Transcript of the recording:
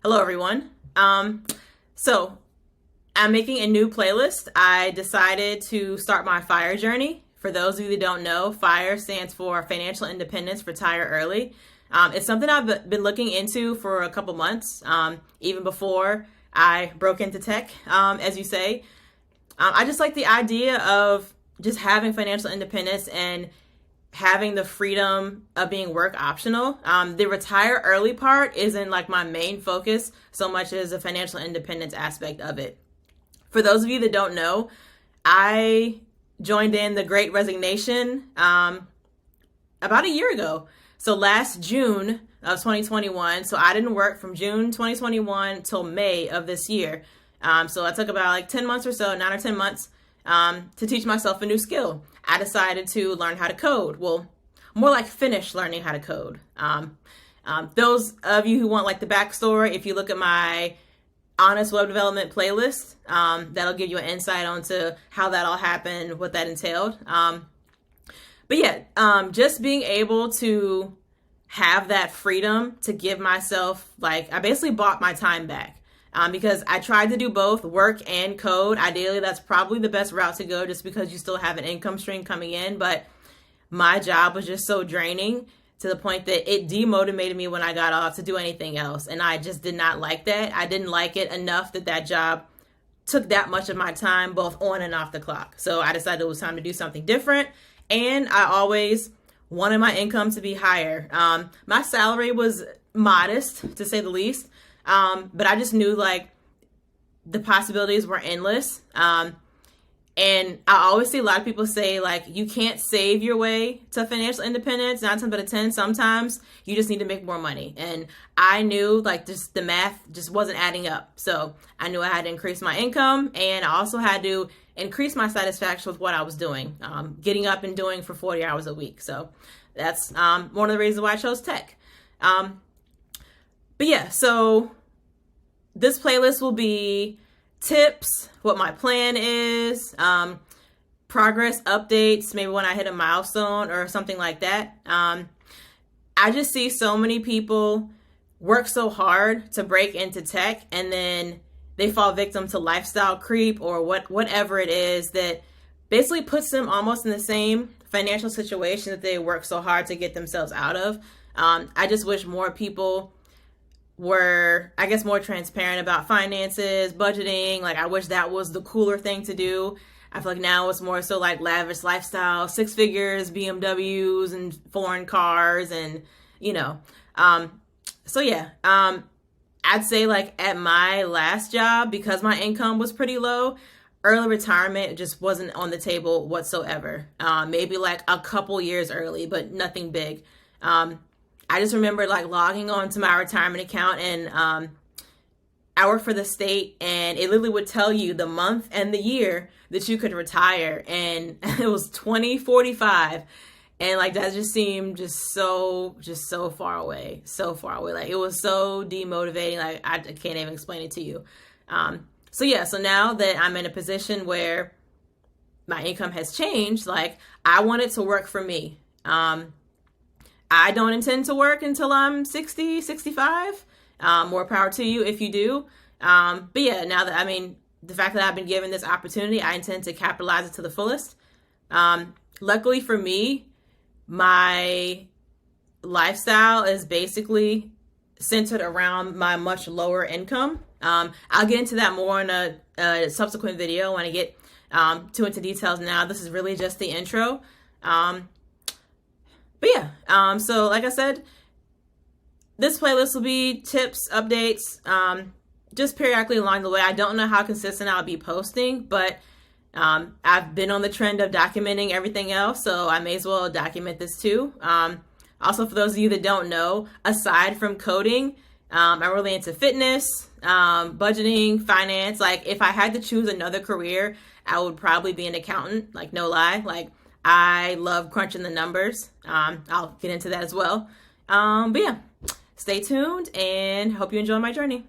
Hello, everyone. So I'm making a new playlist. I decided to start my FIRE journey. For those of you that don't know, FIRE stands for Financial Independence, Retire Early. It's something I've been looking into for a couple months, even before I broke into tech, as you say. I just like the idea of just having financial independence and having the freedom of being work optional. The retire early part isn't like my main focus so much as the financial independence aspect of it. For those of you that don't know, I joined in the Great Resignation about a year ago. So last June of 2021. So I didn't work from June 2021 till May of this year. So I took about like 10 months or so, 9 or 10 months, to teach myself a new skill. I decided to learn how to code. Well, more like finish learning how to code. Those of you who want like the backstory, if you look at my Honest Web Development playlist, that'll give you an insight onto how that all happened, what that entailed. But yeah, just being able to have that freedom to give myself, like, I basically bought my time back. Because I tried to do both work and code. Ideally, that's probably the best route to go just because you still have an income stream coming in. But my job was just so draining to the point that it demotivated me when I got off to do anything else. And I just did not like that. I didn't like it enough that that job took that much of my time, both on and off the clock. So I decided it was time to do something different. And I always wanted my income to be higher. My salary was modest, to say the least. But I just knew like the possibilities were endless. And I always see a lot of people say like, you can't save your way to financial independence. 9 times out of 10, sometimes you just need to make more money. And I knew like just the math just wasn't adding up. So I knew I had to increase my income, and I also had to increase my satisfaction with what I was doing, getting up and doing for 40 hours a week. So that's one of the reasons why I chose tech. But yeah, so this playlist will be tips, what my plan is, progress updates, maybe when I hit a milestone or something like that. I just see so many people work so hard to break into tech, and then they fall victim to lifestyle creep or whatever it is that basically puts them almost in the same financial situation that they work so hard to get themselves out of. I just wish more people were, I guess, more transparent about finances, budgeting. Like, I wish that was the cooler thing to do. I feel like now it's more so like lavish lifestyle, 6 figures, BMWs and foreign cars, and so yeah, I'd say like at my last job, because my income was pretty low, early retirement just wasn't on the table whatsoever. Maybe like a couple years early, but nothing big. I just remember like logging on to my retirement account, and I work for the state, and it literally would tell you the month and the year that you could retire. And it was 2045. And like, that just seemed just so far away, so far away. Like, it was so demotivating. Like, I can't even explain it to you. So yeah, so now that I'm in a position where my income has changed, like, I want it to work for me. I don't intend to work until I'm 60, 65. More power to you if you do. But yeah, now that, the fact that I've been given this opportunity, I intend to capitalize it to the fullest. Luckily for me, my lifestyle is basically centered around my much lower income. I'll get into that more in a subsequent video when I get too into details now. This is really just the intro. But yeah, so like I said, this playlist will be tips, updates, just periodically along the way. I don't know how consistent I'll be posting, but I've been on the trend of documenting everything else, so I may as well document this too. Also, for those of you that don't know, aside from coding, I'm really into fitness, budgeting, finance. Like, if I had to choose another career, I would probably be an accountant, like, no lie. Like, I love crunching the numbers. I'll get into that as well. But yeah, stay tuned and hope you enjoy my journey.